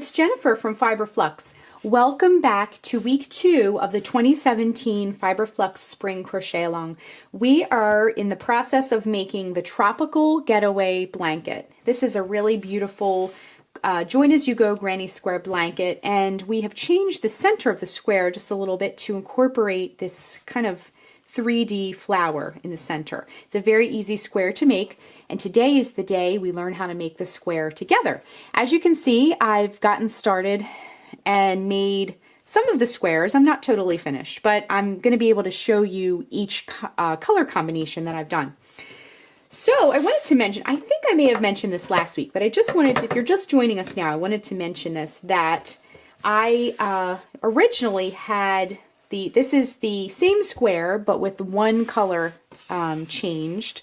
it's Jennifer from Fiber Flux. Welcome back to week 2 of the 2017 Fiber Flux Spring Crochet Along. We are in the process of making the Tropical Getaway Blanket. This is a really beautiful join as you go granny square blanket, and we have changed the center of the square just a little bit to incorporate this kind of 3D flower in the center. It's a very easy square to make, and today is the day we learn how to make the square together. As you can see, I've gotten started and made some of the squares. I'm not totally finished, but I'm going to be able to show you each color combination that I've done. So I wanted to mention, I think I may have mentioned this last week, but I just wanted to, if you're just joining us now, I wanted to mention this, that I originally had this is the same square, but with one color changed.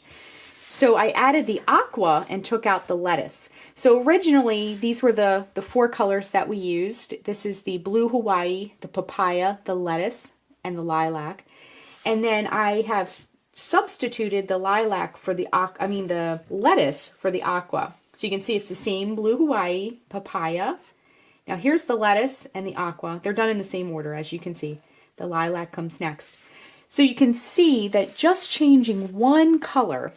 So I added the aqua and took out the lettuce. So originally, these were the 4 colors that we used. This is the blue Hawaii, the papaya, the lettuce, and the lilac. And then I have substituted the lilac for the lettuce for the aqua. So you can see it's the same blue Hawaii, papaya. Now here's the lettuce and the aqua. They're done in the same order, as you can see. The lilac comes next. So you can see that just changing one color,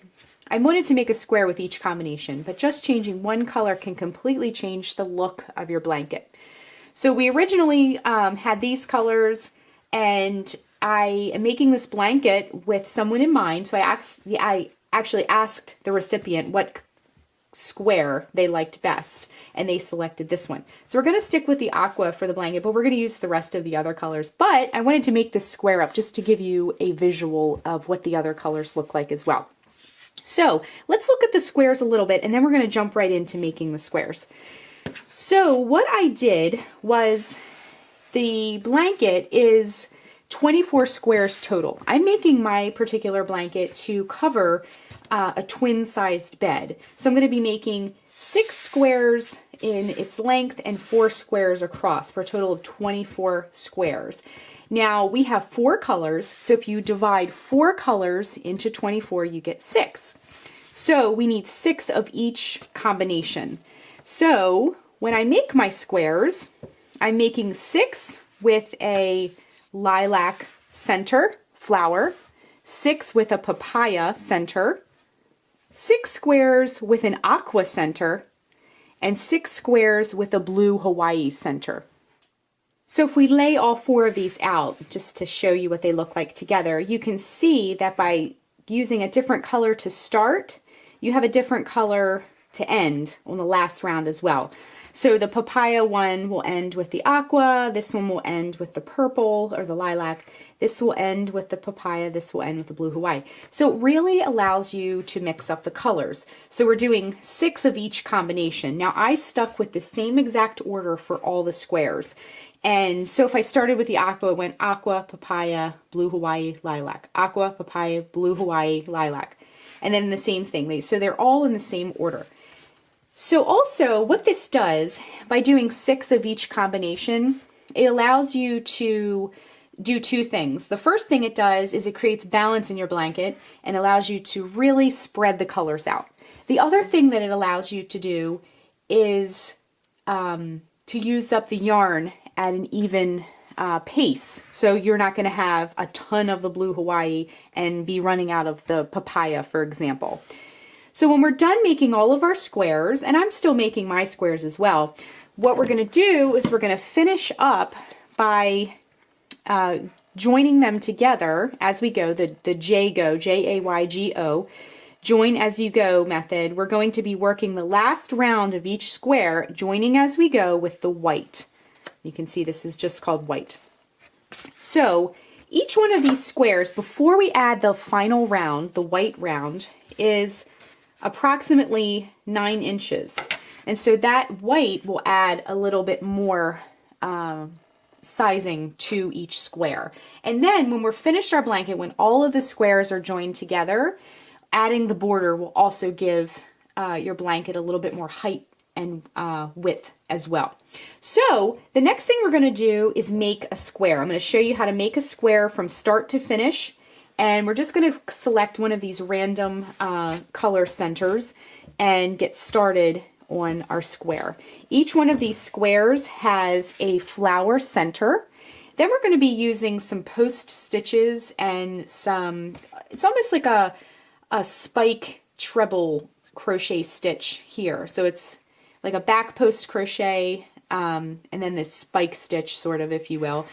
I wanted to make a square with each combination, but just changing one color can completely change the look of your blanket. So we originally had these colors, and I am making this blanket with someone in mind. So I actually asked the recipient what square they liked best, and they selected this one. So we're going to stick with the aqua for the blanket, but we're going to use the rest of the other colors. But I wanted to make this square up just to give you a visual of what the other colors look like as well. So let's look at the squares a little bit, and then we're going to jump right into making the squares. So what I did was, the blanket is 24 squares total. I'm making my particular blanket to cover a twin-sized bed. So I'm going to be making 6 squares in its length and 4 squares across for a total of 24 squares. Now we have 4 colors, so if you divide 4 colors into 24, you get 6. So we need 6 of each combination. So when I make my squares, I'm making 6 with a lilac center flower, 6 with a papaya center, 6 squares with an aqua center, and 6 squares with a blue Hawaii center. So if we lay all 4 of these out, just to show you what they look like together, you can see that by using a different color to start, you have a different color to end on the last round as well. So the papaya one will end with the aqua, this one will end with the purple or the lilac, this will end with the papaya, this will end with the blue Hawaii. So it really allows you to mix up the colors. So we're doing 6 of each combination. Now I stuck with the same exact order for all the squares. And so if I started with the aqua, it went aqua, papaya, blue Hawaii, lilac, aqua, papaya, blue Hawaii, lilac. And then the same thing. So they're all in the same order. So also what this does, by doing 6 of each combination, it allows you to do 2 things. The first thing it does is it creates balance in your blanket and allows you to really spread the colors out. The other thing that it allows you to do is to use up the yarn at an even pace. So you're not going to have a ton of the blue Hawaii and be running out of the papaya, for example. So when we're done making all of our squares, and I'm still making my squares as well, what we're going to do is we're going to finish up by joining them together as we go, the J-go, J-A-Y-G-O, join as you go method. We're going to be working the last round of each square, joining as we go with the white. You can see this is just called white. So each one of these squares, before we add the final round, the white round, is approximately 9 inches. And so that white will add a little bit more sizing to each square. And then when we're finished our blanket, when all of the squares are joined together, adding the border will also give your blanket a little bit more height and width as well. So the next thing we're going to do is make a square. I'm going to show you how to make a square from start to finish. And we're just going to select one of these random color centers and get started on our square. Each one of these squares has a flower center. Then we're going to be using some post stitches and some, it's almost like a spike treble crochet stitch here. So it's like a back post crochet and then this spike stitch sort of, if you will,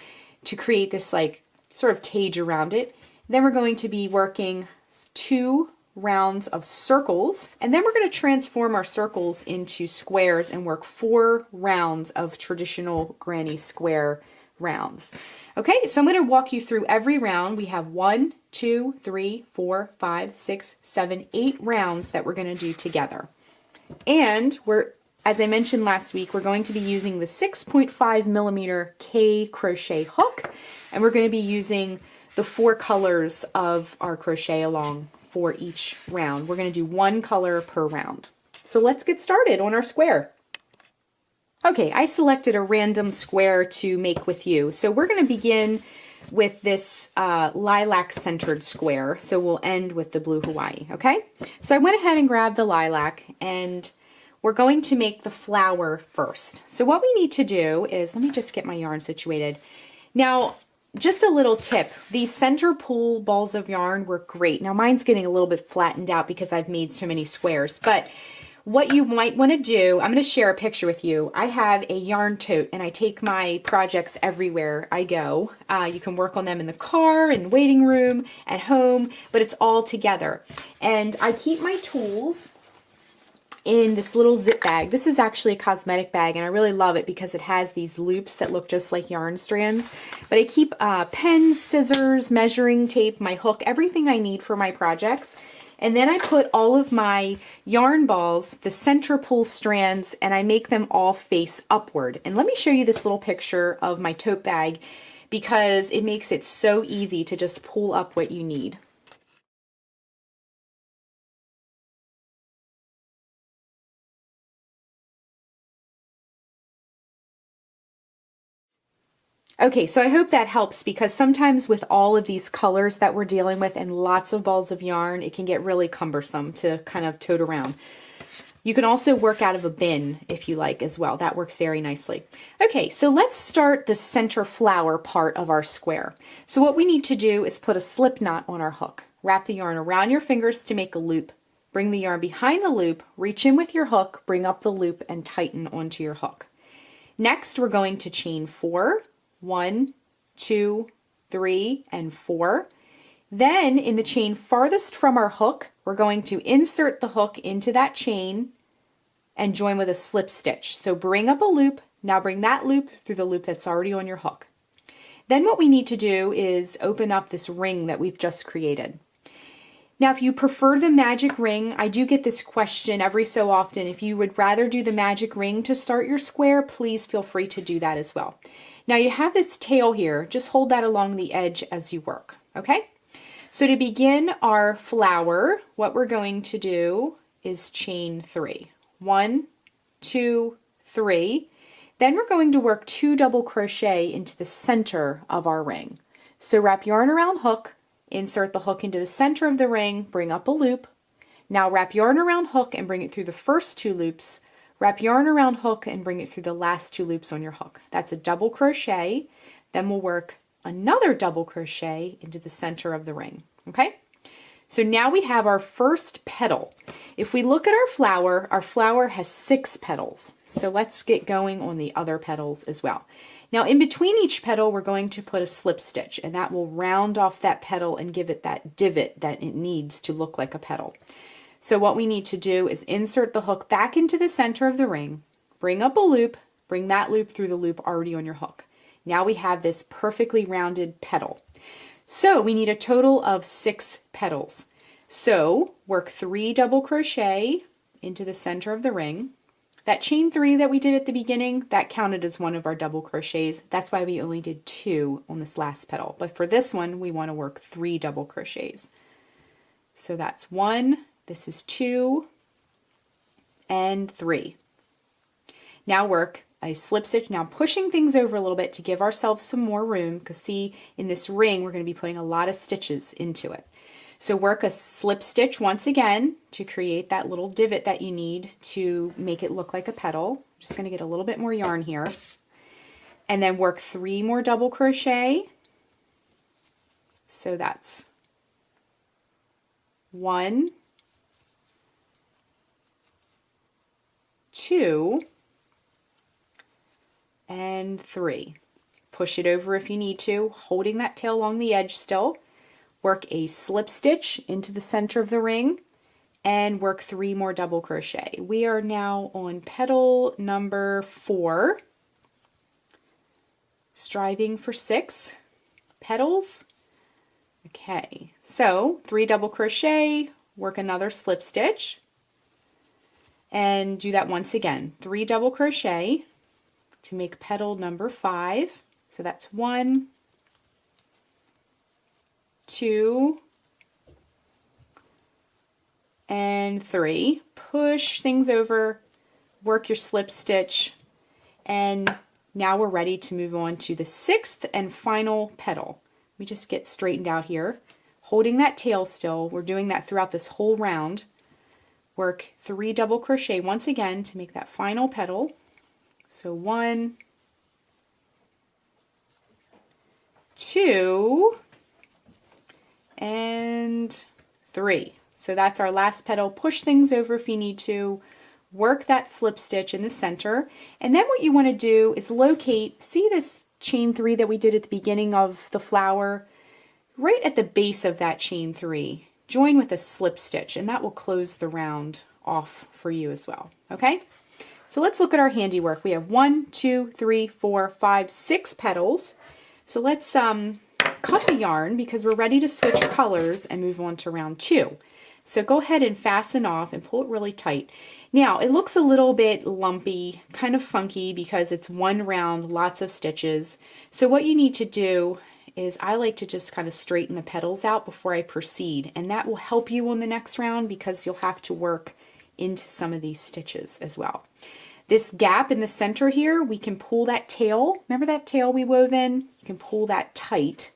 to create this like sort of cage around it. Then we're going to be working 2 rounds of circles, and then we're going to transform our circles into squares and work 4 rounds of traditional granny square rounds. Okay, so I'm going to walk you through every round. We have 1, 2, 3, 4, 5, 6, 7, 8 rounds that we're going to do together. And as I mentioned last week, we're going to be using the 6.5 millimeter K crochet hook, and we're going to be using the 4 colors of our crochet along for each round. We're going to do 1 color per round. So let's get started on our square. Okay, I selected a random square to make with you. So we're going to begin with this lilac centered square. So we'll end with the blue Hawaii, okay? So I went ahead and grabbed the lilac, and we're going to make the flower first. So what we need to do is, let me just get my yarn situated. Now, just a little tip, these center pull balls of yarn work great. Now mine's getting a little bit flattened out because I've made so many squares, but what you might want to do, I'm going to share a picture with you. I have a yarn tote and I take my projects everywhere I go. You can work on them in the car, in the waiting room, at home, but it's all together. And I keep my tools in this little zip bag. This is actually a cosmetic bag, and I really love it because it has these loops that look just like yarn strands. But I keep pens, scissors, measuring tape, my hook, everything I need for my projects. And then I put all of my yarn balls, the center pull strands, and I make them all face upward. And let me show you this little picture of my tote bag because it makes it so easy to just pull up what you need. Okay, so I hope that helps because sometimes with all of these colors that we're dealing with and lots of balls of yarn, it can get really cumbersome to kind of tote around. You can also work out of a bin if you like as well. That works very nicely. Okay, so let's start the center flower part of our square. So what we need to do is put a slip knot on our hook. Wrap the yarn around your fingers to make a loop. Bring the yarn behind the loop, reach in with your hook, bring up the loop, and tighten onto your hook. Next, we're going to chain 4. 1, 2, 3, and 4. Then in the chain farthest from our hook, we're going to insert the hook into that chain and join with a slip stitch. So bring up a loop, now bring that loop through the loop that's already on your hook. Then what we need to do is open up this ring that we've just created. Now, if you prefer the magic ring, I do get this question every so often. If you would rather do the magic ring to start your square, please feel free to do that as well. Now you have this tail here, just hold that along the edge as you work, okay? So to begin our flower, what we're going to do is chain 3. 1, 2, 3. Then we're going to work 2 double crochet into the center of our ring. So wrap yarn around hook, insert the hook into the center of the ring, bring up a loop. Now wrap yarn around hook and bring it through the first 2 loops. Wrap yarn around hook and bring it through the last 2 loops on your hook. That's a double crochet. Then we'll work another double crochet into the center of the ring. Okay? So now we have our first petal. If we look at our flower has 6 petals. So let's get going on the other petals as well. Now in between each petal, we're going to put a slip stitch, and that will round off that petal and give it that divot that it needs to look like a petal. So what we need to do is insert the hook back into the center of the ring, bring up a loop, bring that loop through the loop already on your hook. Now we have this perfectly rounded petal. So we need a total of 6 petals. So work 3 double crochet into the center of the ring. That chain 3 that we did at the beginning, that counted as one of our double crochets. That's why we only did 2 on this last petal. But for this one, we want to work 3 double crochets. So that's 1, this is 2, and 3. Now work a slip stitch. Now pushing things over a little bit to give ourselves some more room, because see, in this ring we're going to be putting a lot of stitches into it. So work a slip stitch once again to create that little divot that you need to make it look like a petal. Just going to get a little bit more yarn here. And then work 3 more double crochet. So that's 1, 2, and 3. Push it over if you need to, holding that tail along the edge still. Work a slip stitch into the center of the ring and work 3 more double crochet. We are now on petal number 4, striving for 6 petals. Okay, so 3 double crochet, work another slip stitch, and do that once again. 3 double crochet to make petal number 5. So that's 1, 2, and 3. Push things over, work your slip stitch, and now we're ready to move on to the 6th and final petal. We just get straightened out here, holding that tail still. We're doing that throughout this whole round. Work 3 double crochet once again to make that final petal. So 1, 2, and 3. So that's our last petal. Push things over if you need to. Work that slip stitch in the center. And then what you want to do is locate, see this chain 3 that we did at the beginning of the flower? Right at the base of that chain 3, join with a slip stitch, and that will close the round off for you as well. Okay? So let's look at our handiwork. We have 1, 2, 3, 4, 5, 6 petals. So let's cut the yarn because we're ready to switch colors and move on to round 2. So go ahead and fasten off and pull it really tight. Now it looks a little bit lumpy, kind of funky because it's one round, lots of stitches. So what you need to do is I like to just kind of straighten the petals out before I proceed, and that will help you on the next round because you'll have to work into some of these stitches as well. This gap in the center here, we can pull that tail. Remember that tail we wove in? You can pull that tight,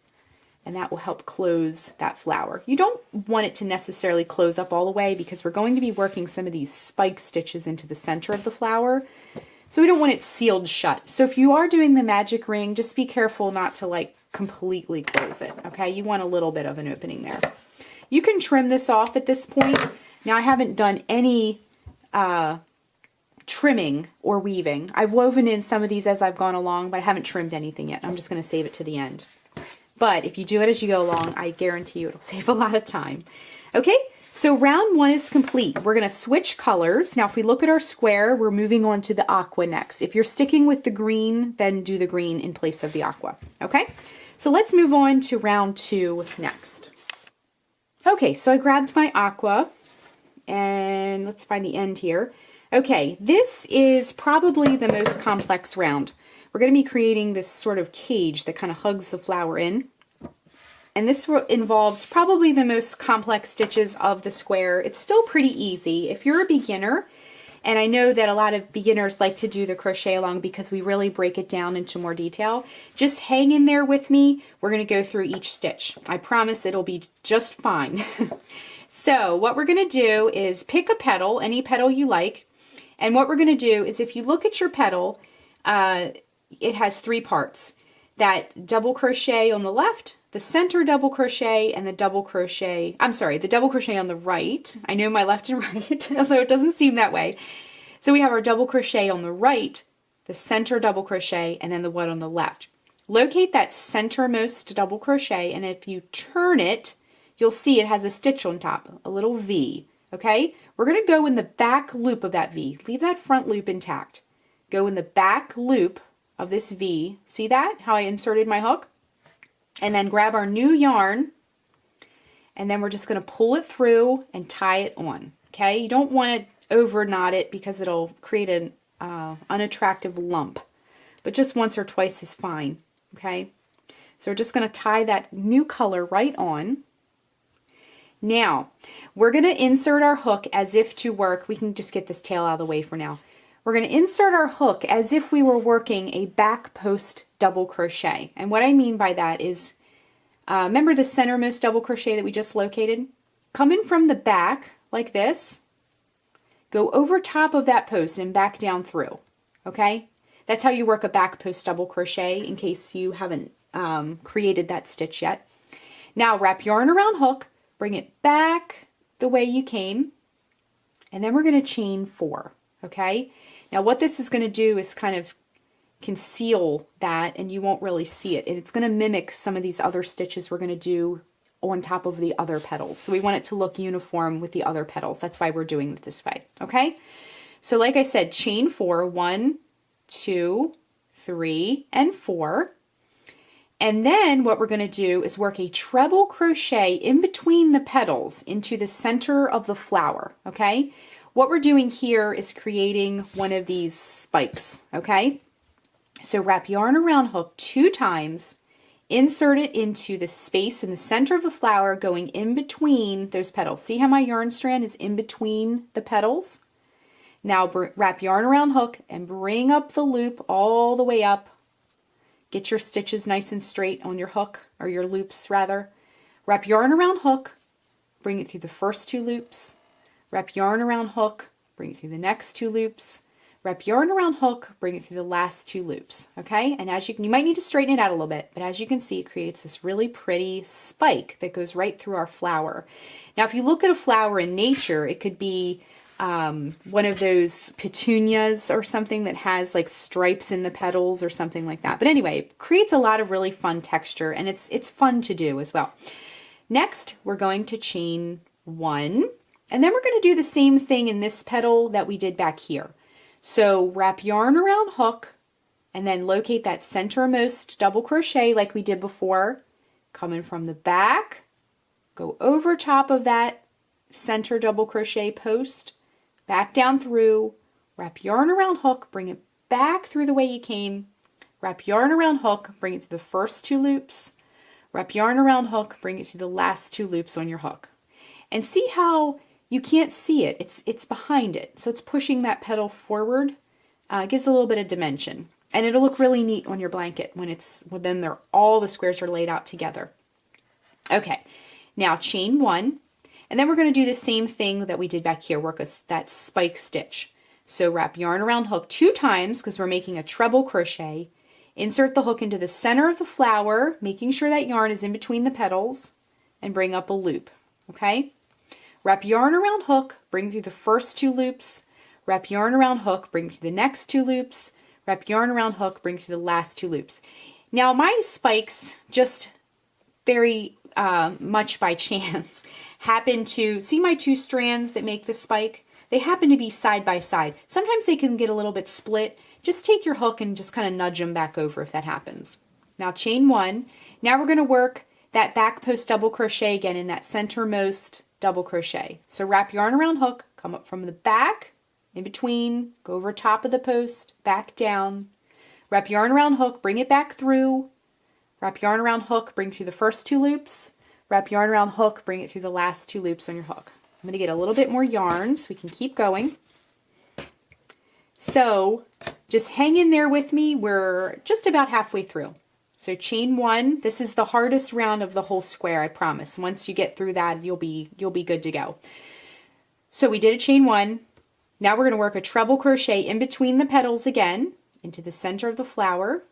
and that will help close that flower. You don't want it to necessarily close up all the way because we're going to be working some of these spike stitches into the center of the flower. So we don't want it sealed shut. So if you are doing the magic ring, just be careful not to like completely close it, okay? You want a little bit of an opening there. You can trim this off at this point. Now I haven't done any trimming or weaving. I've woven in some of these as I've gone along, but I haven't trimmed anything yet. I'm just going to save it to the end. But if you do it as you go along, I guarantee you it'll save a lot of time. Okay, so round 1 is complete. We're going to switch colors. Now if we look at our square, we're moving on to the aqua next. If you're sticking with the green, then do the green in place of the aqua. Okay, so let's move on to round 2 next. Okay, so I grabbed my aqua and let's find the end here. Okay, this is probably the most complex round. We're going to be creating this sort of cage that kind of hugs the flower in. And this involves probably the most complex stitches of the square. It's still pretty easy. If you're a beginner, and I know that a lot of beginners like to do the crochet along because we really break it down into more detail, just hang in there with me. We're going to go through each stitch. I promise it'll be just fine. So what we're going to do is pick a petal, any petal you like. And what we're going to do is if you look at your petal, it has 3 parts. That double crochet on the left, the center double crochet, and the double crochet, the double crochet on the right. I know my left and right, although it doesn't seem that way. So we have our double crochet on the right, the center double crochet, and then the one on the left. Locate that centermost double crochet, and if you turn it, you'll see it has a stitch on top, a little V, okay? We're going to go in the back loop of that V. Leave that front loop intact. Go in the back loop of this V. See that? How I inserted my hook? And then grab our new yarn, and then we're just going to pull it through and tie it on, okay? You don't want to over knot it because it'll create an unattractive lump, but just once or twice is fine, okay? So we're just going to tie that new color right on. Now, we're going to insert our hook as if to work. We can just get this tail out of the way for now. We're going to insert our hook as if we were working a back post double crochet. And what I mean by that is Remember the centermost double crochet that we just located? Come in from the back like this, go over top of that post and back down through, okay? That's how you work a back post double crochet in case you haven't created that stitch yet. Now wrap yarn around hook, bring it back the way you came, and then we're going to chain 4, okay? Now what this is going to do is kind of conceal that and you won't really see it. And it's going to mimic some of these other stitches we're going to do on top of the other petals. So we want it to look uniform with the other petals. That's why we're doing it this way, okay? So like I said, chain 4, 1, 2, 3, and 4. And then what we're going to do is work a treble crochet in between the petals into the center of the flower, okay? What we're doing here is creating one of these spikes, okay? So wrap yarn around hook 2 times, insert it into the space in the center of the flower going in between those petals. See how my yarn strand is in between the petals? Now wrap yarn around hook and bring up the loop all the way up. Get your stitches nice and straight on your hook, or your loops rather. Wrap yarn around hook, bring it through the first 2 loops. Wrap yarn around hook, bring it through the next 2 loops. Wrap yarn around hook, bring it through the last 2 loops, okay? And as you might need to straighten it out a little bit, but as you can see, it creates this really pretty spike that goes right through our flower. Now, if you look at a flower in nature, it could be one of those petunias or something that has like stripes in the petals or something like that. But anyway, it creates a lot of really fun texture, and it's fun to do as well. Next, we're going to chain 1, and then we're going to do the same thing in this petal that we did back here. So wrap yarn around hook and then locate that centermost double crochet like we did before. Coming from the back, go over top of that center double crochet post, back down through, wrap yarn around hook, bring it back through the way you came, wrap yarn around hook, bring it to the first 2 loops, wrap yarn around hook, bring it to the last 2 loops on your hook. And see how you can't see it. It's behind it. So it's pushing that petal forward. It gives a little bit of dimension. And it'll look really neat on your blanket when then all the squares are laid out together. Okay, now chain 1. And then we're going to do the same thing that we did back here, work that spike stitch. So wrap yarn around hook 2 times because we're making a treble crochet. Insert the hook into the center of the flower, making sure that yarn is in between the petals, and bring up a loop, okay? Wrap yarn around hook, bring through the first 2 loops, wrap yarn around hook, bring through the next 2 loops, wrap yarn around hook, bring through the last 2 loops. Now my spikes, just very much by chance, happen to, see my 2 strands that make the spike? They happen to be side by side. Sometimes they can get a little bit split. Just take your hook and just kind of nudge them back over if that happens. Now chain 1. Now we're going to work that back post double crochet again in that centermost double crochet. So wrap yarn around hook, come up from the back, in between, go over top of the post, back down, wrap yarn around hook, bring it back through, wrap yarn around hook, bring through the first 2 loops, wrap yarn around hook, bring it through the last 2 loops on your hook. I'm going to get a little bit more yarn so we can keep going. So just hang in there with me. We're just about halfway through. So chain 1, this is the hardest round of the whole square, I promise. Once you get through that, you'll be good to go. So we did a chain 1. Now we're going to work a treble crochet in between the petals again, into the center of the flower.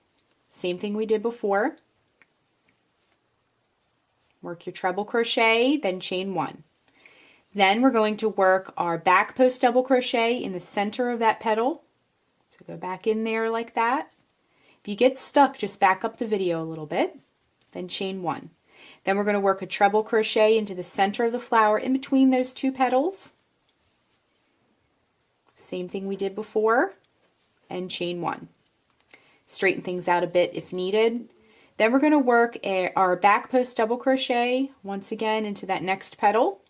Same thing we did before. Work your treble crochet, then chain 1. Then we're going to work our back post double crochet in the center of that petal. So go back in there like that. If you get stuck, just back up the video a little bit, then chain 1. Then we're going to work a treble crochet into the center of the flower in between those 2 petals. Same thing we did before, and chain 1. Straighten things out a bit if needed. Then we're going to work our back post double crochet once again into that next petal,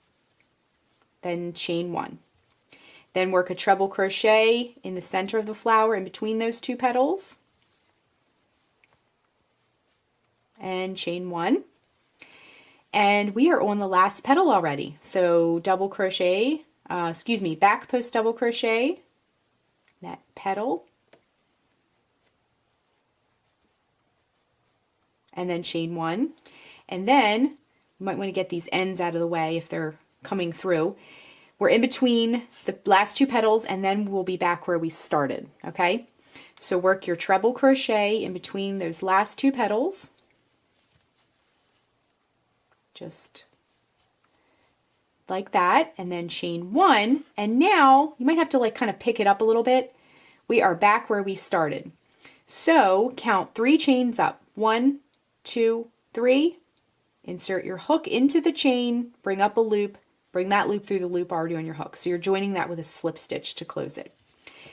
then chain 1. Then work a treble crochet in the center of the flower in between those 2 petals, and chain 1. And we are on the last petal already. So double crochet, back post double crochet, that petal, and then chain 1. And then you might want to get these ends out of the way if they're coming through. We're in between the last two petals, and then we'll be back where we started, okay? So work your treble crochet in between those last two petals. Just like that, and then chain one, and now you might have to like kind of pick it up a little bit. We are back where we started. So count 3 chains up. 1, 2, 3. Insert your hook into the chain, bring up a loop, bring that loop through the loop already on your hook. So you're joining that with a slip stitch to close it.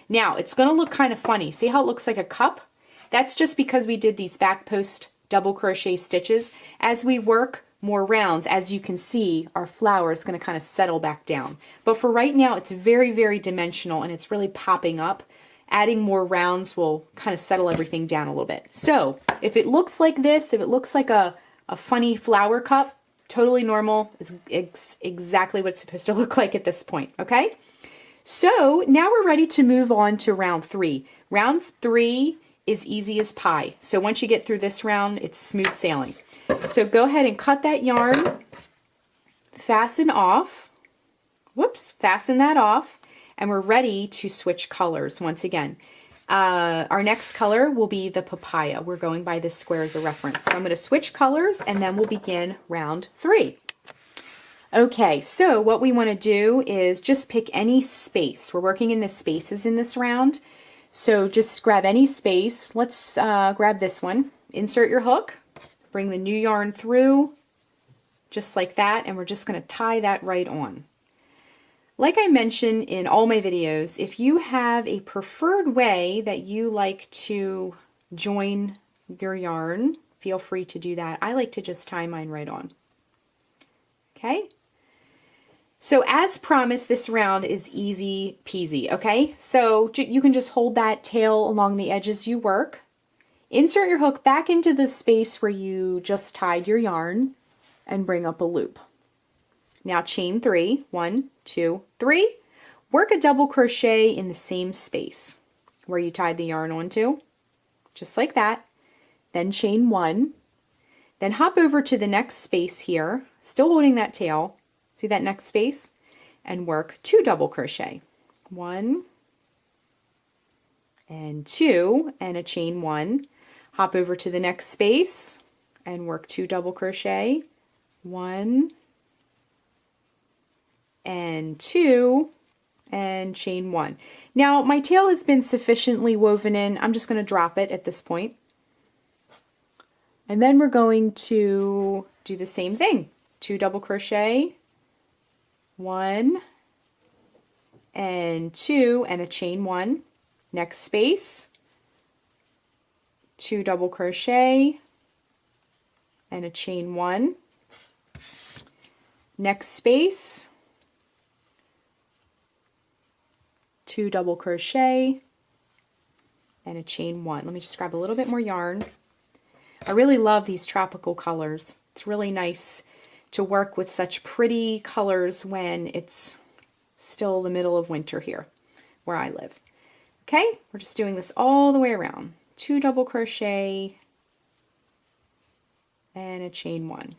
Now it's going to look kind of funny. See how it looks like a cup? That's just because we did these back post double crochet stitches. As we work more rounds, as you can see, our flower is going to kind of settle back down. But for right now, it's very, very dimensional and it's really popping up. Adding more rounds will kind of settle everything down a little bit. So if it looks like this, if it looks like a funny flower cup, totally normal. It's exactly what it's supposed to look like at this point, okay? So now we're ready to move on to round 3. Round 3 is easy as pie. So once you get through this round, it's smooth sailing. So go ahead and cut that yarn, fasten off, whoops, fasten that off, and we're ready to switch colors once again. Our next color will be the papaya. We're going by this square as a reference. So I'm going to switch colors and then we'll begin round 3. Okay, so what we want to do is just pick any space. We're working in the spaces in this round. So just grab any space. Let's grab this one. Insert your hook. Bring the new yarn through just like that. And we're just going to tie that right on. Like I mentioned in all my videos, if you have a preferred way that you like to join your yarn, feel free to do that. I like to just tie mine right on. Okay? So as promised, this round is easy peasy, okay? So you can just hold that tail along the edges you work. Insert your hook back into the space where you just tied your yarn and bring up a loop. Now chain 3, 1, 2, 3. Work a double crochet in the same space where you tied the yarn onto, just like that. Then chain 1. Then hop over to the next space here, still holding that tail. See that next space? And work 2 double crochet. 1 and 2 and a chain 1. Hop over to the next space and work 2 double crochet. 1 and 2 and chain 1. Now my tail has been sufficiently woven in. I'm just going to drop it at this point. And then we're going to do the same thing. 2 double crochet, 1 and 2 and a chain 1. Next space, 2 double crochet and a chain 1. Next space, 2 double crochet and a chain 1. Let me just grab a little bit more yarn. I really love these tropical colors. It's really nice to work with such pretty colors when it's still the middle of winter here where I live. Okay, we're just doing this all the way around. 2 double crochet and a chain 1.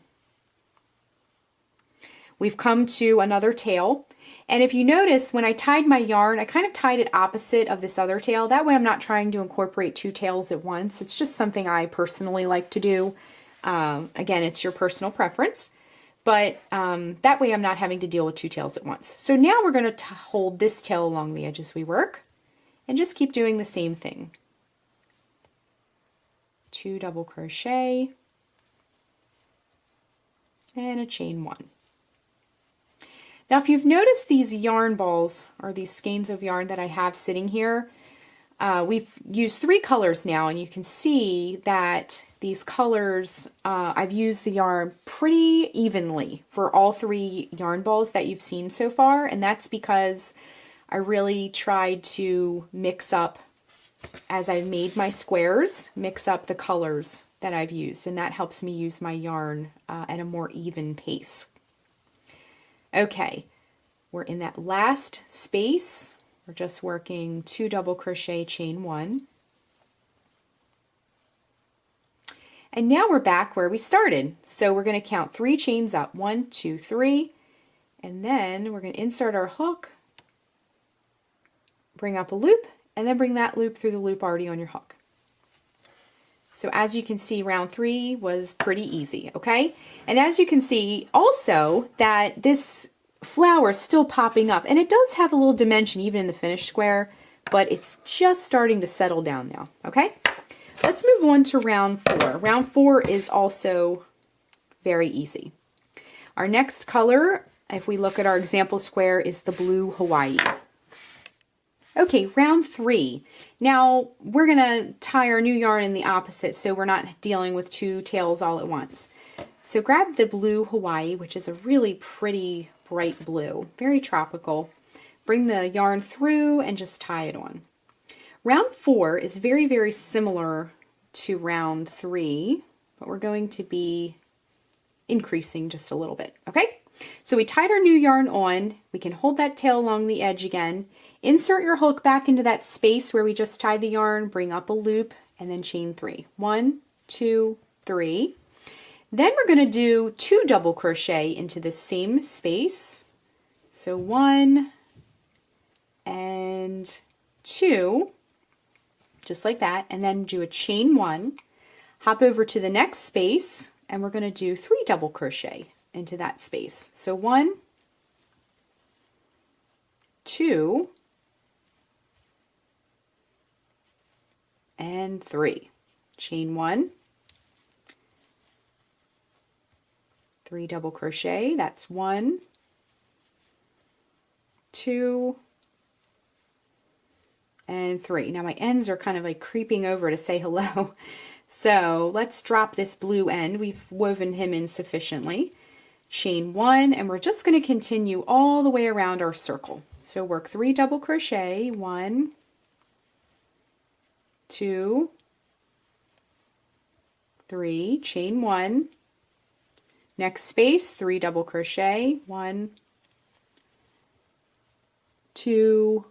We've come to another tail, and if you notice, when I tied my yarn, I kind of tied it opposite of this other tail. That way I'm not trying to incorporate 2 tails at once. It's just something I personally like to do. Again, it's your personal preference, but that way I'm not having to deal with 2 tails at once. So now we're going to hold this tail along the edge as we work, and just keep doing the same thing. 2 double crochet and a chain 1. Now if you've noticed these yarn balls, or these skeins of yarn that I have sitting here, we've used 3 colors now, and you can see that these colors, I've used the yarn pretty evenly for all 3 yarn balls that you've seen so far, and that's because I really tried to mix up, as I've made my squares, mix up the colors that I've used, and that helps me use my yarn at a more even pace. Okay, we're in that last space. We're just working 2 double crochet, chain 1. And now we're back where we started. So we're going to count 3 chains up, 1, 2, 3, and then we're going to insert our hook, bring up a loop, and then bring that loop through the loop already on your hook. So as you can see, round 3 was pretty easy, okay? And as you can see also that this flower is still popping up, and it does have a little dimension even in the finished square, but it's just starting to settle down now, okay? Let's move on to round 4. Round 4 is also very easy. Our next color, if we look at our example square, is the blue Hawaii. Okay, round 3. Now we're gonna tie our new yarn in the opposite so we're not dealing with 2 tails all at once. So grab the blue Hawaii, which is a really pretty bright blue, very tropical. Bring the yarn through and just tie it on. Round 4 is very, very similar to round 3, but we're going to be increasing just a little bit, okay? So we tied our new yarn on. We can hold that tail along the edge again. Insert your hook back into that space where we just tied the yarn, bring up a loop, and then chain 3. 1, 2, 3. Then we're going to do 2 double crochet into the same space. So 1 and 2, just like that, and then do a chain 1, hop over to the next space, and we're going to do 3 double crochet into that space. So 1, 2, and 3. Chain 1, 3 double crochet, that's 1, 2, and 3. Now my ends are kind of like creeping over to say hello. So let's drop this blue end. We've woven him in sufficiently. Chain 1, and we're just going to continue all the way around our circle. So work 3 double crochet, 1, 2, 3, chain 1. Next space, 3 double crochet, 1, 2,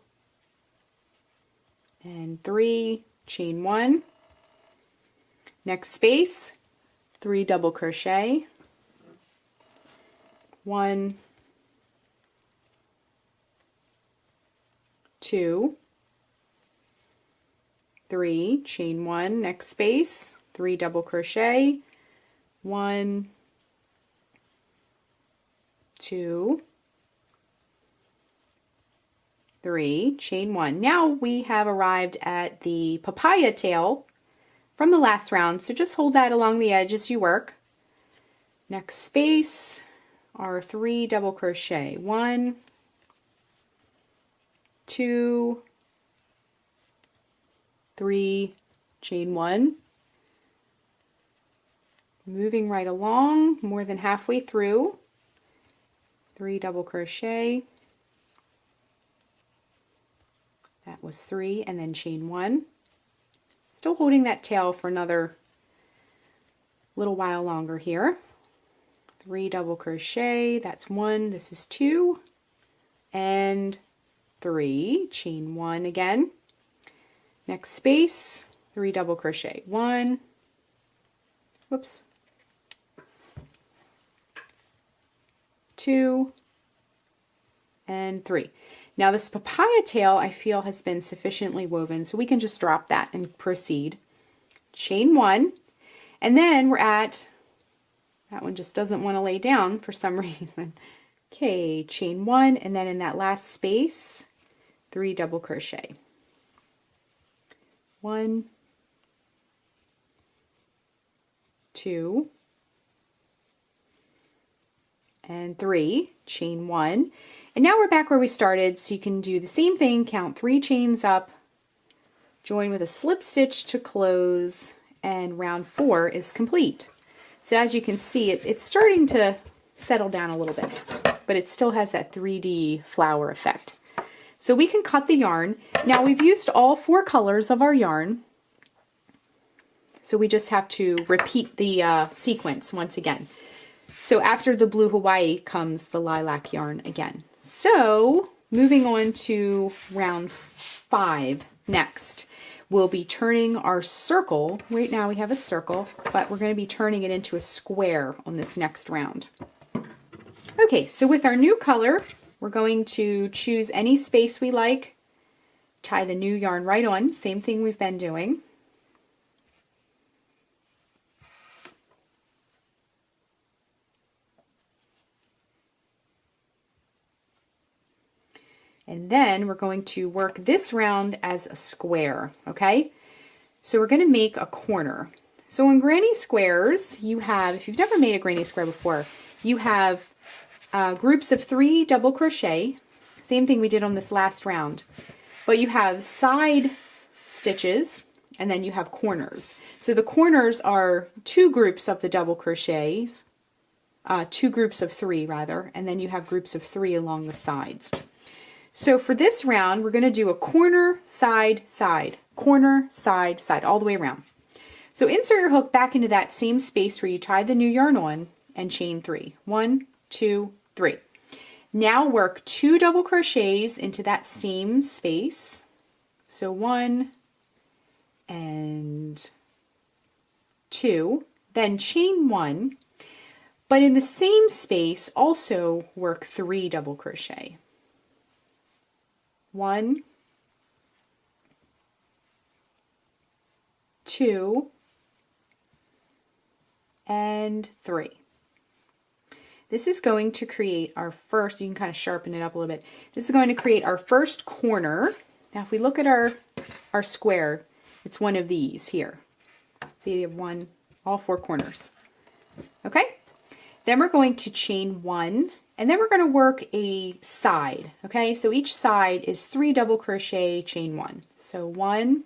and 3, chain 1. Next space, 3 double crochet, 1, 2, 3, chain 1. Next space, 3 double crochet, 1, 2, 3, chain 1. Now we have arrived at the papaya tail from the last round, so just hold that along the edge as you work. Next space are 3 double crochet, 1, 2, 3, chain 1. Moving right along, more than halfway through, 3 double crochet, that was 3, and then chain 1. Still holding that tail for another little while longer here. 3 double crochet, that's 1, this is 2, and 3, chain 1 again. Next space, 3 double crochet, 1, whoops, 2, and 3. Now this papaya tail I feel has been sufficiently woven, so we can just drop that and proceed. Chain 1, and then we're at, that one just doesn't want to lay down for some reason. Okay, chain 1, and then in that last space, 3 double crochet. 1, 2, and 3, chain 1. And now we're back where we started, so you can do the same thing, count 3 chains up, join with a slip stitch to close, and round 4 is complete. So as you can see, it's starting to settle down a little bit, but it still has that 3D flower effect. So we can cut the yarn. Now we've used all 4 colors of our yarn, so we just have to repeat the sequence once again. So after the blue Hawaii comes the lilac yarn again. So moving on to round 5 next. we'll be turning our circle. Right now we have a circle, but we're going to be turning it into a square on this next round. Okay, so with our new color, we're going to choose any space we like, tie the new yarn right on, same thing we've been doing. And then we're going to work this round as a square, okay? So we're going to make a corner. So in granny squares, you have, if you've never made a granny square before, you have groups of 3 double crochet, same thing we did on this last round, but you have side stitches and then you have corners. So the corners are 2 groups of the double crochets, 2 groups of 3 rather, and then you have groups of 3 along the sides. So for this round, we're going to do a corner, side, side, corner, side, side, all the way around. So insert your hook back into that same space where you tied the new yarn on and chain 3. 1, 2, 3. Now work 2 double crochets into that same space. So 1 and 2, then chain 1, but in the same space also work 3 double crochet. 1, 2, and 3. This is going to create our first, you can kind of sharpen it up a little bit. This is going to create our first corner. Now if we look at our square, it's one of these here. See, you have all 4 corners. Okay? Then we're going to chain 1. And then we're going to work a side, okay? So each side is 3 double crochet, chain 1. So 1,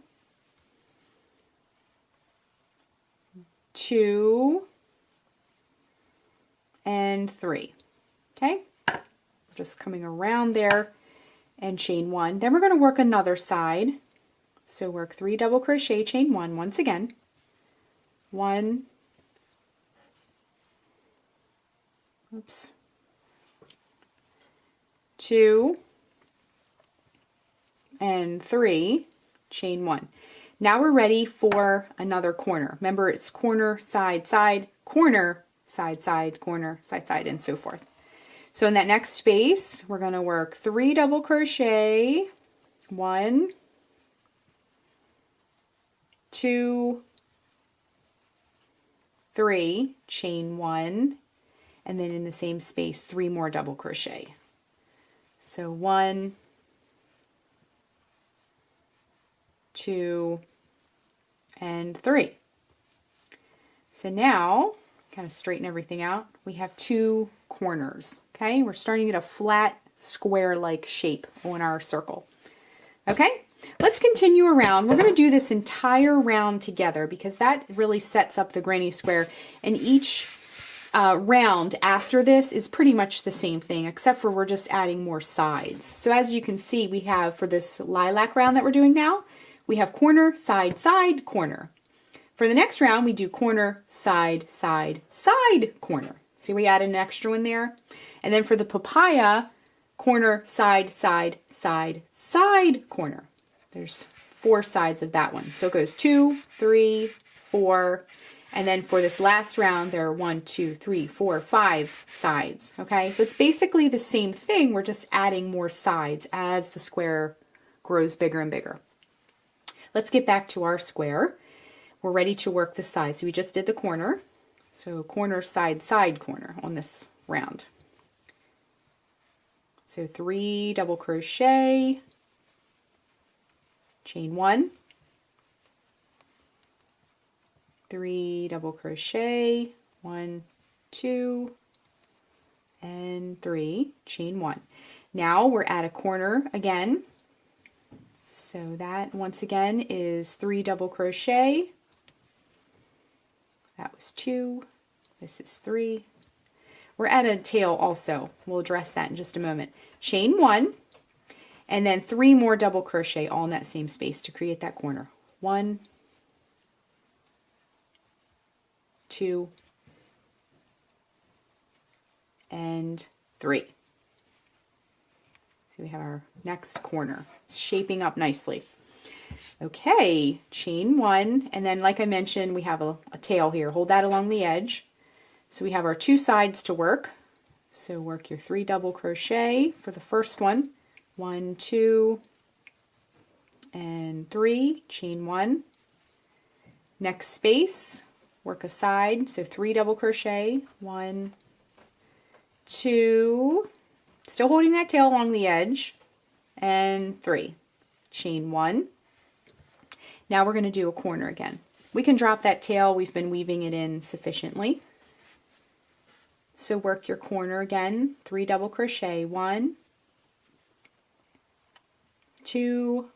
2, and 3, okay? Just coming around there and chain 1. Then we're going to work another side. So work 3 double crochet, chain 1 once again. 1, oops. 2 and 3, chain 1. Now we're ready for another corner. Remember, it's corner, side, side, corner, side, side, corner, side, side, and so forth. So in that next space, we're going to work 3 double crochet, 1, 2, 3, chain 1, and then in the same space, 3 more double crochet. So 1, 2, and 3. So now, kind of straighten everything out, we have 2 corners, okay? We're starting at a flat square-like shape on our circle. Okay, let's continue around. We're going to do this entire round together because that really sets up the granny square, and each round after this is pretty much the same thing, except for we're just adding more sides. So as you can see, we have, for this lilac round that we're doing now, we have corner, side, side, corner. For the next round, we do corner, side, side, side, corner. See, we added an extra one there. And then for the papaya, corner, side, side, side, side, corner. There's 4 sides of that one. So it goes 2, 3, 4, and then for this last round, there are 1, 2, 3, 4, 5 sides, okay? So it's basically the same thing, we're just adding more sides as the square grows bigger and bigger. Let's get back to our square. We're ready to work the sides. So we just did the corner. So corner, side, side, corner on this round. So 3 double crochet, chain 1, 3 double crochet, 1, 2, and 3, chain 1. Now we're at a corner again. So that once again is 3 double crochet. That was 2. This is 3. We're at a tail also. We'll address that in just a moment. Chain 1, and then 3 more double crochet all in that same space to create that corner. 1, 2, and 3. So we have our next corner. It's shaping up nicely. Okay, chain one, and then like I mentioned, we have a tail here. Hold that along the edge. So we have our two sides to work. So work your 3 double crochet for the first one. 1, 2, and 3, chain 1. Next space, work a side, so 3 double crochet. 1, 2, still holding that tail along the edge, and 3, chain 1. Now we're going to do a corner again. We can drop that tail, we've been weaving it in sufficiently. So work your corner again, 3 double crochet. 1, 2,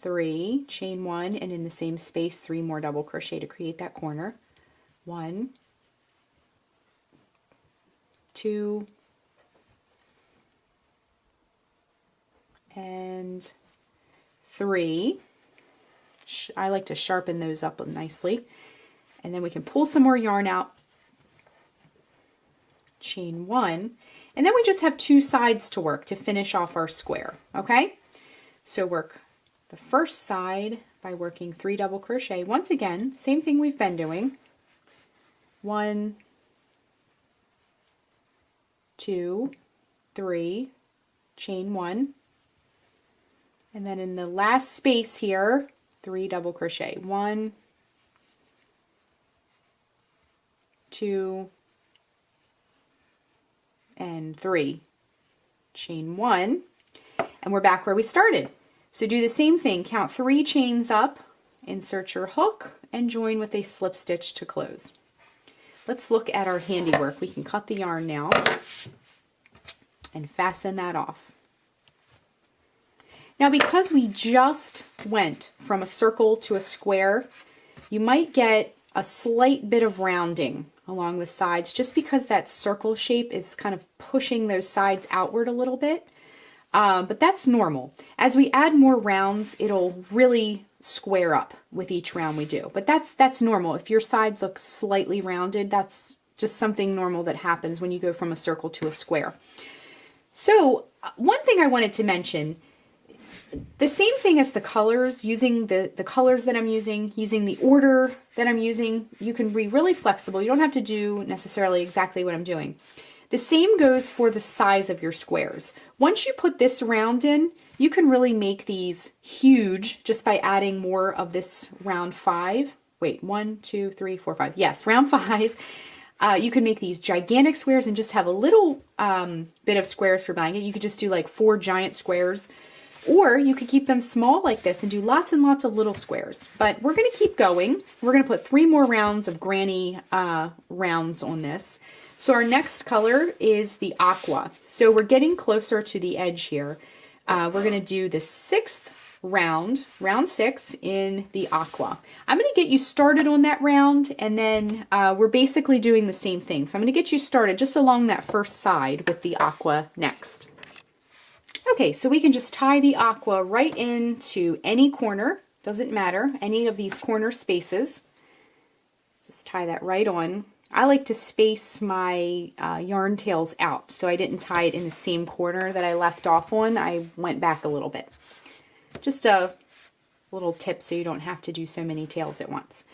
3, chain 1, and in the same space 3 more double crochet to create that corner. 1, 2, and 3. I like to sharpen those up nicely. And then we can pull some more yarn out, chain 1, and then we just have 2 sides to work to finish off our square. Okay, so work the first side by working 3 double crochet. Once again, same thing we've been doing. 1, 2, 3, chain 1, and then in the last space here, 3 double crochet. 1, 2, and 3, chain 1, and we're back where we started. So do the same thing, count 3 chains up, insert your hook, and join with a slip stitch to close. Let's look at our handiwork. We can cut the yarn now and fasten that off. Now because we just went from a circle to a square, you might get a slight bit of rounding along the sides just because that circle shape is kind of pushing those sides outward a little bit. But that's normal. As we add more rounds, it'll really square up with each round we do. But that's normal. If your sides look slightly rounded, that's just something normal that happens when you go from a circle to a square. So one thing I wanted to mention, the same thing as the colors, using the colors that I'm using the order that I'm using, you can be really flexible. You don't have to do necessarily exactly what I'm doing. The same goes for the size of your squares. Once you put this round in, you can really make these huge just by adding more of this round 5. Wait, 1, 2, 3, 4, 5. Yes, round 5. You can make these gigantic squares and just have a little bit of squares for blanket. You could just do like 4 giant squares. Or you could keep them small like this and do lots and lots of little squares. But we're going to keep going. We're going to put 3 more rounds of granny rounds on this. So our next color is the aqua. So we're getting closer to the edge here. We're going to do the 6th round, round 6 in the aqua. I'm going to get you started on that round, and then we're basically doing the same thing. So I'm going to get you started just along that first side with the aqua next. Okay, so we can just tie the aqua right into any corner, doesn't matter, any of these corner spaces. Just tie that right on. I like to space my yarn tails out, so I didn't tie it in the same corner that I left off on. I went back a little bit. Just a little tip so you don't have to do so many tails at once.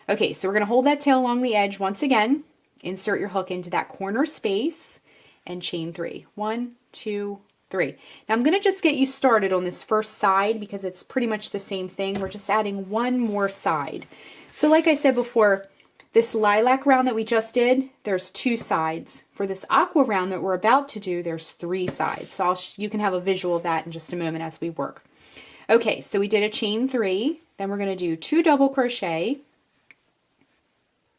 Okay, so we're going to hold that tail along the edge once again. Insert your hook into that corner space and chain 3. 1, 2, 3. Now I'm going to just get you started on this first side because it's pretty much the same thing. We're just adding one more side. So like I said before, this lilac round that we just did, there's 2 sides. For this aqua round that we're about to do, there's 3 sides. So you can have a visual of that in just a moment as we work. Okay, so we did a chain 3, then we're going to do 2 double crochet.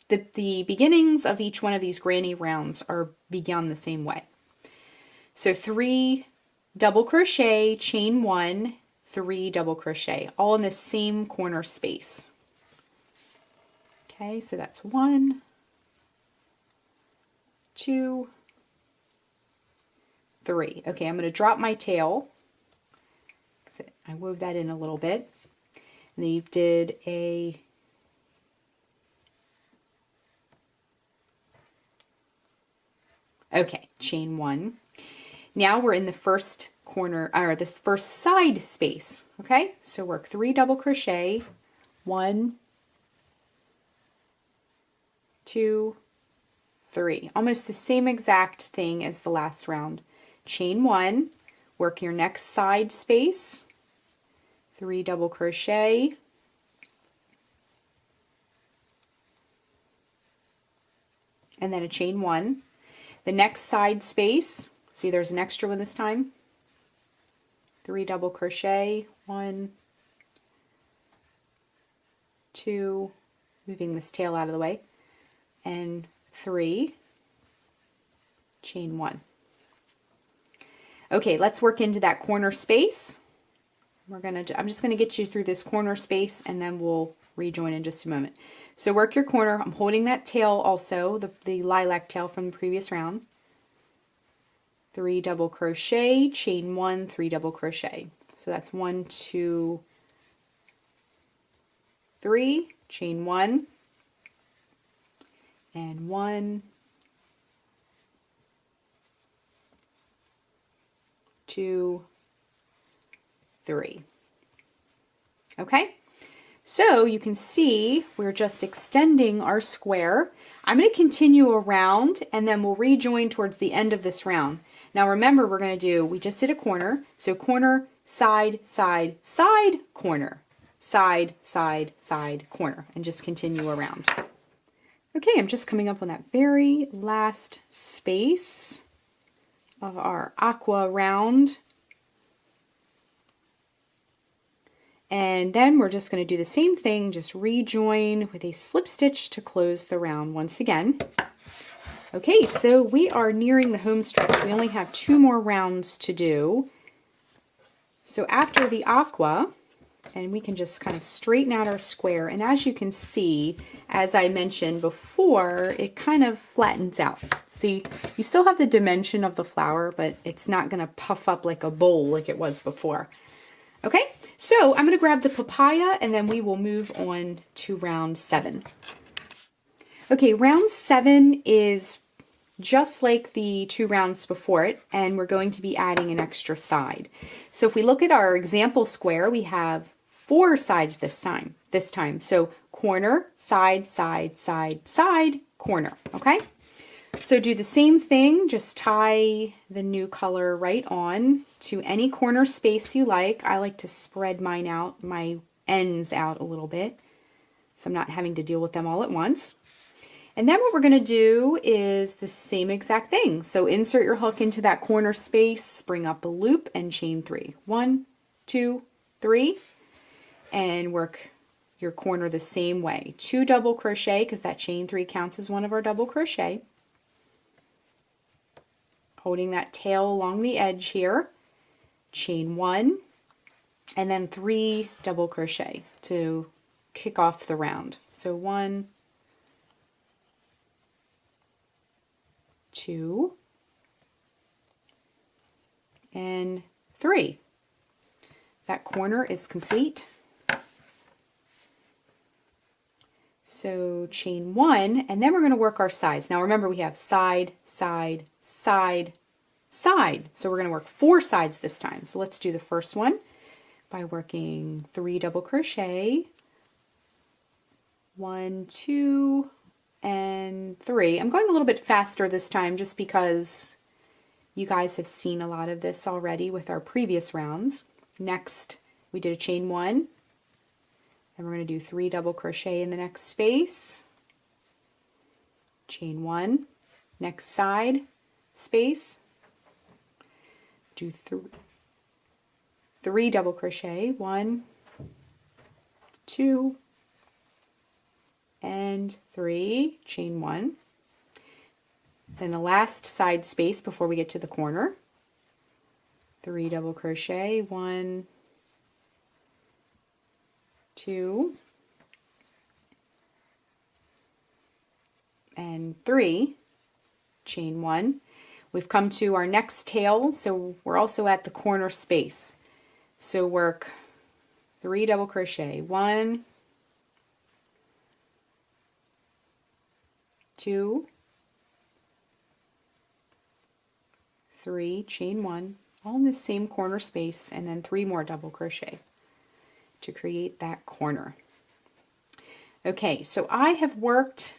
The beginnings of each one of these granny rounds are begun the same way. So 3 double crochet, chain 1, 3 double crochet, all in the same corner space. Okay, so that's 1, 2, 3. Okay, I'm going to drop my tail. I wove that in a little bit. And then you did a chain 1. Now we're in the first corner or this first side space. Okay, so work 3 double crochet, 1, 2, 3, almost the same exact thing as the last round. Chain 1, work your next side space, 3 double crochet, and then a chain 1. The next side space, see there's an extra one this time, 3 double crochet, 1, 2, moving this tail out of the way, and 3, chain 1. Okay, let's work into that corner space. I'm just gonna get you through this corner space and then we'll rejoin in just a moment. So work your corner. I'm holding that tail also, the lilac tail from the previous round. 3 double crochet, chain 1, 3 double crochet. So that's 1, 2, 3, chain 1, and 1, 2, 3. Okay, so you can see we're just extending our square. I'm going to continue around and then we'll rejoin towards the end of this round. Now remember, we just did a corner, so corner, side, side, side, corner, side, side, side, corner, and just continue around. Okay, I'm just coming up on that very last space of our aqua round. And then we're just going to do the same thing, just rejoin with a slip stitch to close the round once again. Okay, so we are nearing the home stretch. We only have 2 more rounds to do. So after the aqua, and we can just kind of straighten out our square, and as you can see, as I mentioned before, it kind of flattens out. See, you still have the dimension of the flower, but it's not going to puff up like a bowl like it was before. Okay, so I'm going to grab the papaya and then we will move on to round 7. Okay, round 7 is just like the 2 rounds before it, and we're going to be adding an extra side. So if we look at our example square, we have 4 sides this time. So corner, side, side, side, side, corner. Okay, so do the same thing, just tie the new color right on to any corner space you like. I like to spread mine out, my ends out a little bit, so I'm not having to deal with them all at once. And then what we're going to do is the same exact thing. So insert your hook into that corner space, bring up a loop, and chain 3. 1, 2, 3, and work your corner the same way. 2 double crochet, because that chain 3 counts as one of our double crochet. Holding that tail along the edge here, chain 1, and then 3 double crochet to kick off the round. So 1, 2, and 3. That corner is complete. So chain 1, and then we're going to work our sides. Now remember, we have side, side, side, side. So we're going to work 4 sides this time. So let's do the first one by working 3 double crochet, 1, 2, and 3. I'm going a little bit faster this time just because you guys have seen a lot of this already with our previous rounds. Next, we did a chain 1. Then we're going to do 3 double crochet in the next space, chain 1, next side space, do 3 double crochet, 1, 2, and 3, chain 1. Then the last side space before we get to the corner, 3 double crochet, 1, 2, and 3, chain 1. We've come to our next tail, so we're also at the corner space. So work 3 double crochet, 1, 2, 3, chain 1, all in the same corner space, and then 3 more double crochet to create that corner. Okay, so I have worked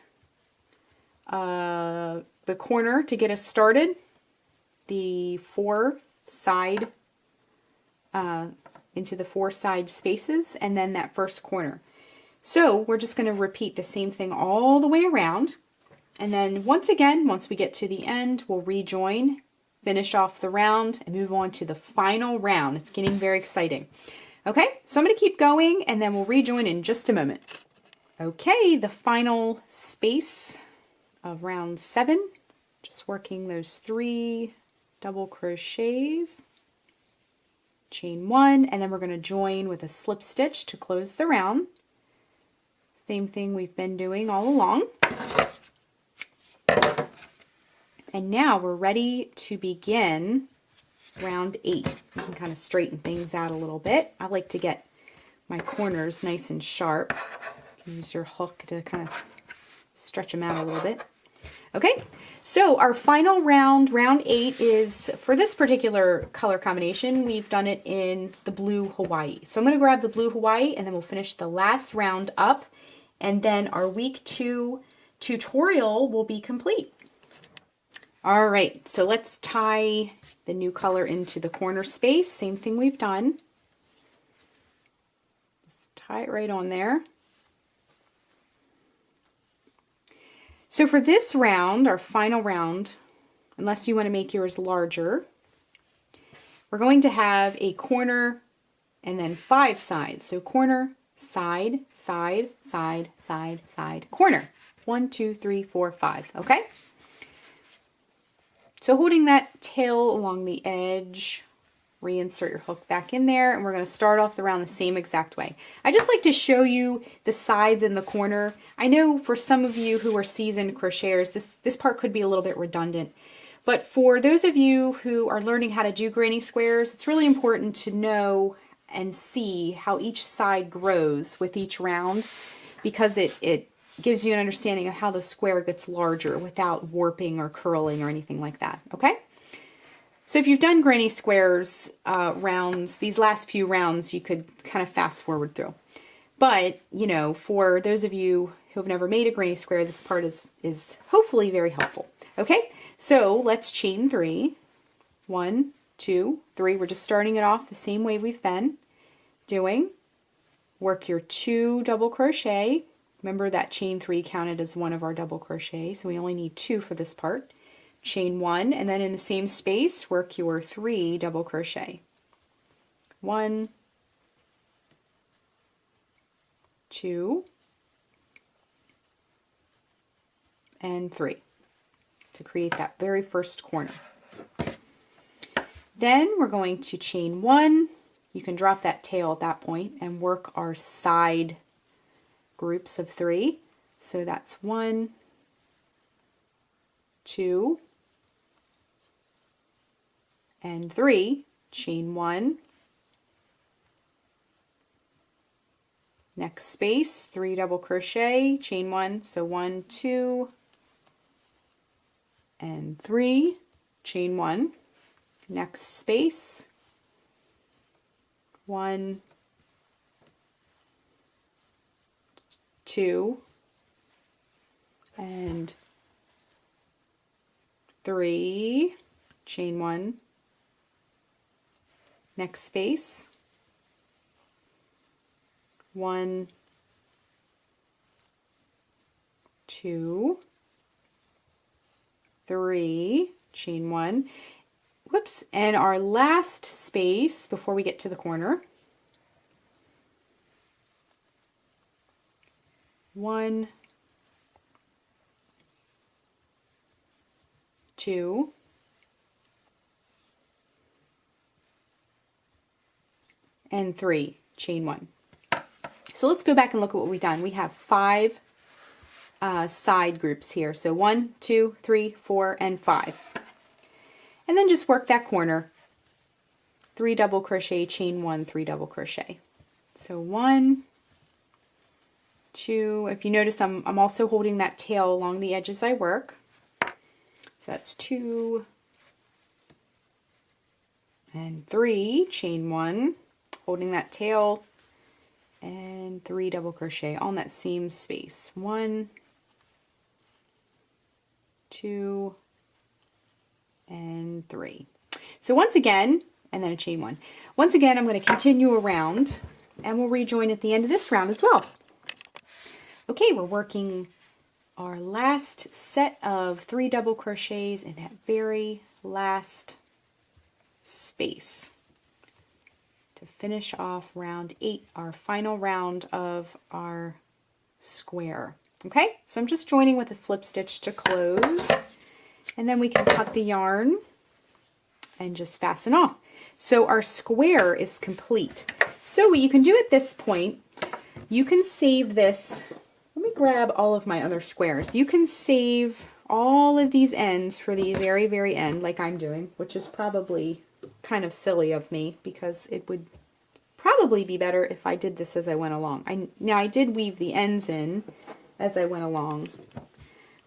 the corner to get us started, the 4 side into the 4 side spaces, and then that first corner. So we're just going to repeat the same thing all the way around, and then once we get to the end, we'll rejoin, finish off the round, and move on to the final round. It's getting very exciting. Okay, so I'm going to keep going, and then we'll rejoin in just a moment. Okay, the final space of round 7, just working those 3 double crochets, chain 1, and then we're going to join with a slip stitch to close the round. Same thing we've been doing all along. And now we're ready to begin round 8. You can kind of straighten things out a little bit. I like to get my corners nice and sharp. Use your hook to kind of stretch them out a little bit. Okay, so our final round, round 8, is, for this particular color combination, we've done it in the blue Hawaii. So I'm going to grab the blue Hawaii, and then we'll finish the last round up, and then our week 2 tutorial will be complete. All right, so let's tie the new color into the corner space. Same thing we've done. Just tie it right on there. So for this round, our final round, unless you want to make yours larger, we're going to have a corner and then 5 sides. So corner, side, side, side, side, side, corner. 1, 2, 3, 4, 5. Okay? So holding that tail along the edge, reinsert your hook back in there, and we're going to start off the round the same exact way. I just like to show you the sides in the corner. I know for some of you who are seasoned crocheters, this part could be a little bit redundant. But for those of you who are learning how to do granny squares, it's really important to know and see how each side grows with each round, because it gives you an understanding of how the square gets larger without warping or curling or anything like that. Okay? So if you've done granny squares rounds, these last few rounds, you could kind of fast forward through. But, you know, for those of you who have never made a granny square, this part is hopefully very helpful. Okay, so let's chain 3. 1, 2, 3. We're just starting it off the same way we've been doing. Work your 2 double crochet. Remember that chain 3 counted as one of our double crochet, so we only need 2 for this part. Chain 1, and then in the same space, work your 3 double crochet. 1, 2, and 3 to create that very first corner. Then we're going to chain 1. You can drop that tail at that point and work our side groups of 3. So that's 1, 2, and 3. Chain 1. Next space, 3 double crochet, chain 1. So 1, 2, and 3. Chain 1. Next space, 1, 2, and 3, chain 1, next space, 1, 2, 3, chain 1, whoops, and our last space before we get to the corner, 1, 2, and 3, chain 1. So let's go back and look at what we've done. We have 5 side groups here. So 1, 2, 3, 4, and 5. And then just work that corner. 3 double crochet, chain 1, 3 double crochet. So 1, 2, if you notice I'm also holding that tail along the edge as I work. So that's 2, and 3, chain 1, holding that tail, and 3 double crochet on that same space. 1, 2, and 3. So once again, and then a chain 1. Once again, I'm going to continue around, and we'll rejoin at the end of this round as well. Okay, we're working our last set of 3 double crochets in that very last space to finish off round 8, our final round of our square. Okay, so I'm just joining with a slip stitch to close, and then we can cut the yarn and just fasten off. So our square is complete. So what you can do at this point, you can save this. Let me grab all of my other squares. You can save all of these ends for the very, very end, like I'm doing, which is probably kind of silly of me because it would probably be better if I did this as I went along. Now I did weave the ends in as I went along,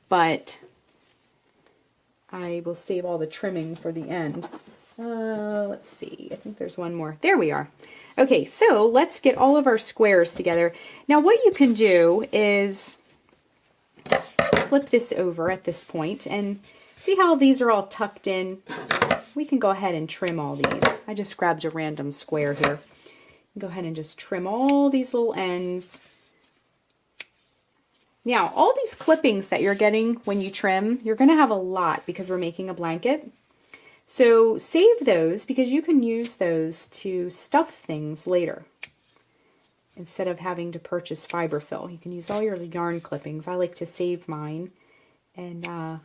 but I will save all the trimming for the end. Let's see, I think there's one more. There we are. Okay, so let's get all of our squares together. Now what you can do is flip this over at this point and see how these are all tucked in. We can go ahead and trim all these. I just grabbed a random square here. Go ahead and just trim all these little ends. Now, all these clippings that you're getting when you trim, you're going to have a lot because we're making a blanket. So save those because you can use those to stuff things later. Instead of having to purchase fiber fill, you can use all your yarn clippings. I like to save mine, and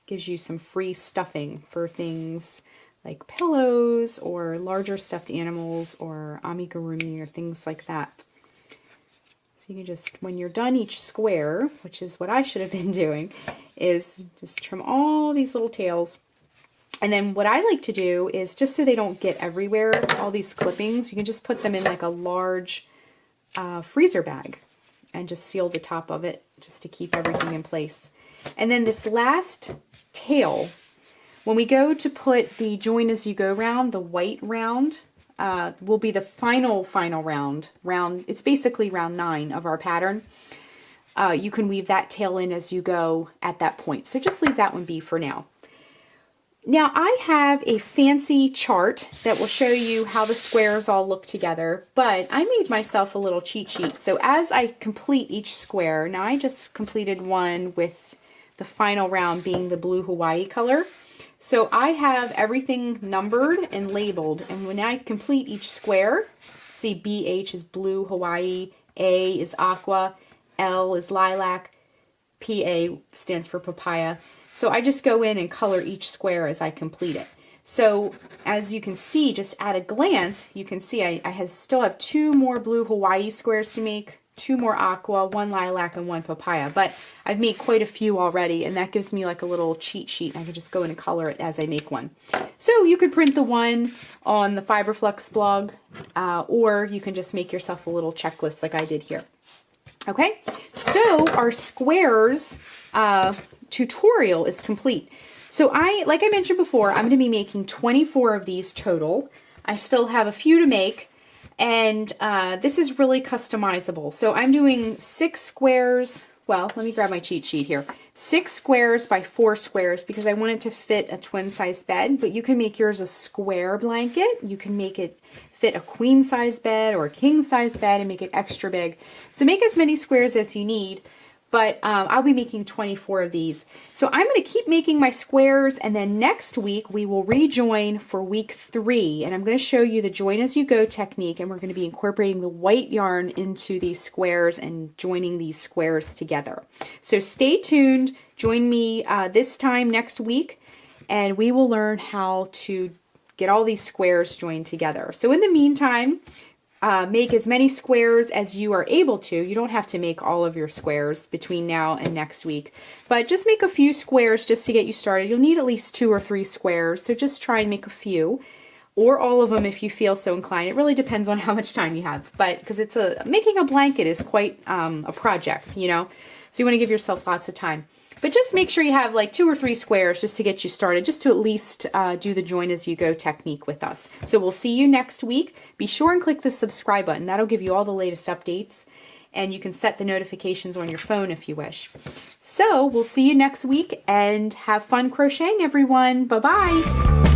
gives you some free stuffing for things like pillows or larger stuffed animals or amigurumi or things like that. So you can just, when you're done each square, which is what I should have been doing, is just trim all these little tails. And then what I like to do is, just so they don't get everywhere, all these clippings, you can just put them in like a large freezer bag and just seal the top of it just to keep everything in place. And then this last tail, when we go to put the join as you go round, the white round, will be the final round. It's basically round 9 of our pattern. You can weave that tail in as you go at that point. So just leave that one be for now. Now I have a fancy chart that will show you how the squares all look together, but I made myself a little cheat sheet. So as I complete each square, now I just completed one with the final round being the blue Hawaii color. So I have everything numbered and labeled, and when I complete each square, see BH is blue Hawaii, A is aqua, L is lilac, PA stands for papaya. So I just go in and color each square as I complete it. So as you can see, just at a glance, you can see I still have 2 more blue Hawaii squares to make, 2 more aqua, 1 lilac, and 1 papaya. But I've made quite a few already, and that gives me like a little cheat sheet. I can just go in and color it as I make one. So you could print the one on the Fiber Flux blog, or you can just make yourself a little checklist like I did here. Okay, so our squares tutorial is complete. So like I mentioned before, I'm going to be making 24 of these total. I still have a few to make. And this is really customizable. So I'm doing 6 squares. Well, let me grab my cheat sheet here. 6 squares by 4 squares because I want it to fit a twin size bed, but you can make yours a square blanket. You can make it fit a queen size bed or a king size bed and make it extra big. So make as many squares as you need, but I'll be making 24 of these. So I'm going to keep making my squares, and then next week we will rejoin for week 3, and I'm going to show you the join as you go technique, and we're going to be incorporating the white yarn into these squares and joining these squares together. So stay tuned, join me this time next week, and we will learn how to get all these squares joined together. So in the meantime, make as many squares as you are able to. You don't have to make all of your squares between now and next week, but just make a few squares just to get you started. You'll need at least 2 or 3 squares, so just try and make a few, or all of them if you feel so inclined. It really depends on how much time you have, but because making a blanket is quite a project, you know, so you want to give yourself lots of time. But just make sure you have like 2 or 3 squares just to get you started, just to at least do the join as you go technique with us. So we'll see you next week. Be sure and click the subscribe button. That'll give you all the latest updates, and you can set the notifications on your phone if you wish. So we'll see you next week, and have fun crocheting, everyone. Bye-bye.